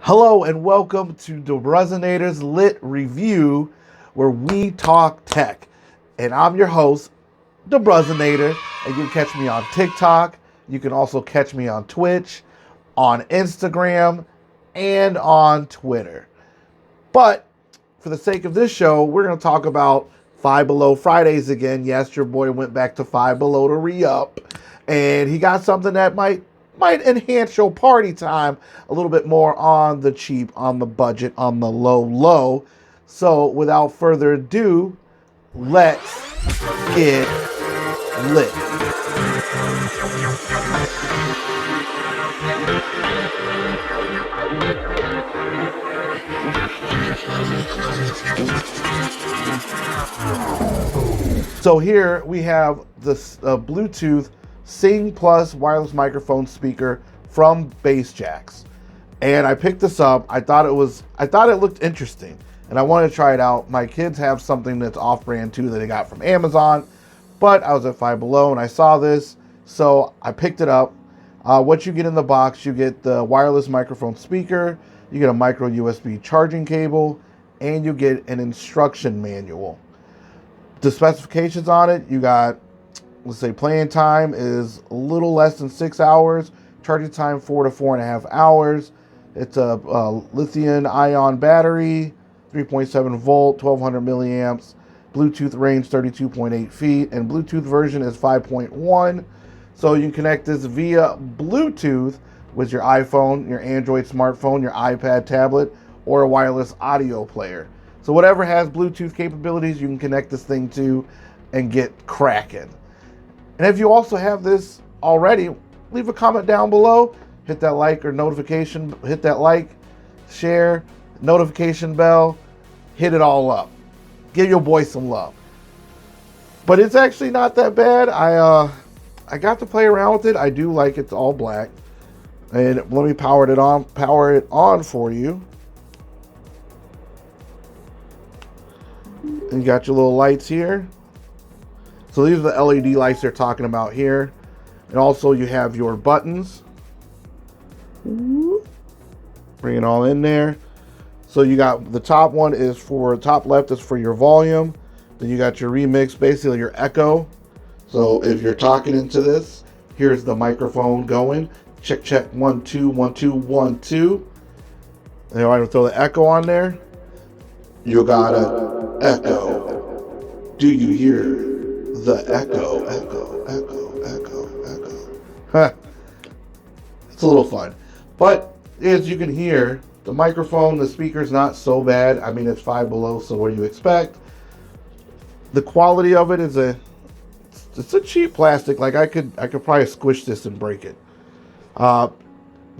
Hello and welcome to the Resonator's Lit Review, where we talk tech. And I'm your host, the Resonator, and you can catch me on TikTok. You can also catch me on Twitch, on Instagram, and on Twitter. But for the sake of this show, we're going to talk about Five Below Fridays again. Yes, your boy went back to Five Below to re-up, and he got something that might enhance your party time a little bit more on the cheap, on the budget, on the low. So without further ado, let's get lit. So here we have this Bluetooth Sing Plus wireless microphone speaker from Bass Jacks, and I picked this up. I thought it looked interesting, and I wanted to try it out. My kids have something that's off-brand too that they got from Amazon, but I was at Five Below and I saw this, so I picked it up. What you get in the box, you get the wireless microphone speaker, you get a micro USB charging cable, and you get an instruction manual. The specifications on it, you got, let's say playing time is a little less than 6 hours, charging time 4 to 4.5 hours. It's a lithium ion battery, 3.7 volt, 1200 milliamps, Bluetooth range 32.8 feet, and Bluetooth version is 5.1. So you can connect this via Bluetooth with your iPhone, your Android smartphone, your iPad tablet, or a wireless audio player. So whatever has Bluetooth capabilities, you can connect this thing to and get cracking. And if you also have this already, leave a comment down below. Hit that like or notification. Hit that like, share, notification bell. Hit it all up. Give your boy some love. But it's actually not that bad. I got to play around with it. I do like it's all black. And let me power it on for you. And you got your little lights here. So these are the LED lights they're talking about here. And also you have your buttons. Bring it all in there. So you got the top one is for, top left is for your volume. Then you got your remix, basically your echo. So if you're talking into this, here's the microphone going. Check, 1 2 1 2 1 2. And I want to throw the echo on there. You gotta echo. Do you hear the echo? Huh. It's a little fun. But as you can hear, the microphone, the speaker's not so bad. I mean, it's Five Below, so what do you expect? The quality of it is it's a cheap plastic. Like I could probably squish this and break it. The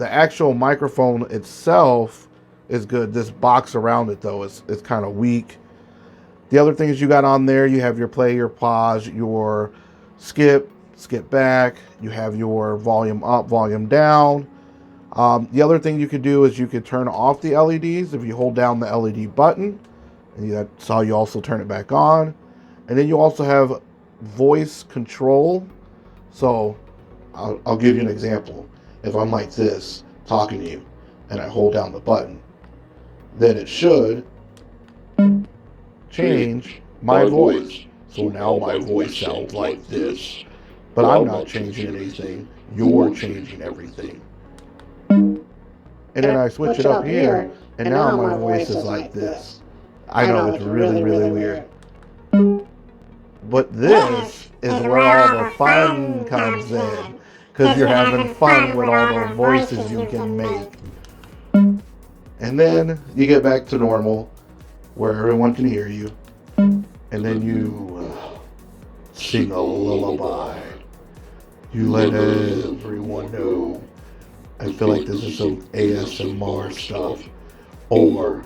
actual microphone itself is good. This box around it though is kind of weak. The other things you got on there, you have your play, your pause, your skip back. You have your volume up, volume down. The other thing you could do is you could turn off the LEDs if you hold down the LED button. And that's how you also turn it back on. And then you also have voice control. So I'll give you an example. If I'm like this, talking to you, and I hold down the button, then it should change my voice. So now my voice sounds like this. But I'm not changing anything. You're changing everything. And then I switch it up here, and now my voice is like this. I know it's really, really weird. But this is where all the fun comes in. Because you're having fun with all the voices you can make. And then you get back to normal, where everyone can hear you. And then you sing a lullaby. You let everyone know. I feel like this is some ASMR stuff. Or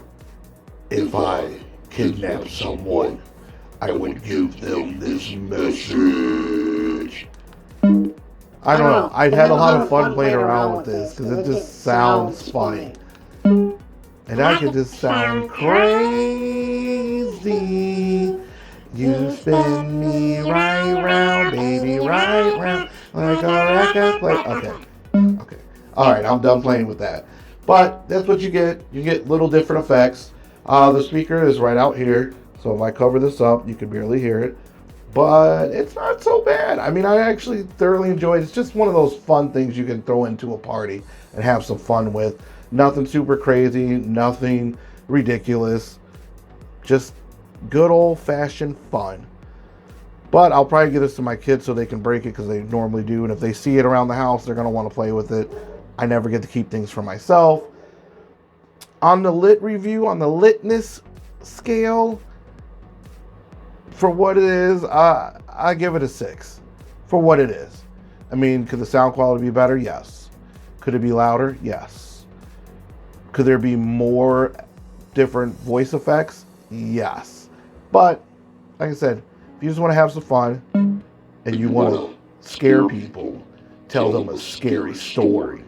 if I kidnap someone, I would give them this message. I don't know. I had a lot of fun playing around with this because it just sounds funny. And I could just sound crazy. You spin me right round, baby, right round, like a record play. Okay. All right, I'm done playing with that. But that's what you get. You get little different effects. The speaker is right out here, so if I cover this up, you can barely hear it. But it's not so bad. I mean, I actually thoroughly enjoyed it. It's just one of those fun things you can throw into a party and have some fun with. Nothing super crazy, nothing ridiculous. Just good old-fashioned fun. But I'll probably get this to my kids so they can break it because they normally do. And if they see it around the house, they're going to want to play with it. I never get to keep things for myself. On the lit review, on the litness scale, for what it is, I give it a 6. For what it is. I mean, could the sound quality be better? Yes. Could it be louder? Yes. Could there be more different voice effects? Yes. But, like I said, if you just want to have some fun and you want to scare people, tell them a scary story,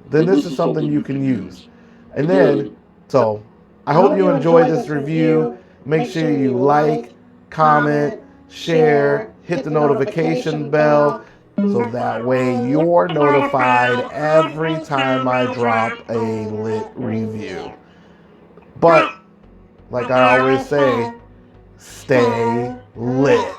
then this is something you can use. And then, so, I hope you enjoyed this review. Make sure you like, comment, share, hit the notification bell so that way you're notified every time I drop a lit review. But, like I always say, stay lit.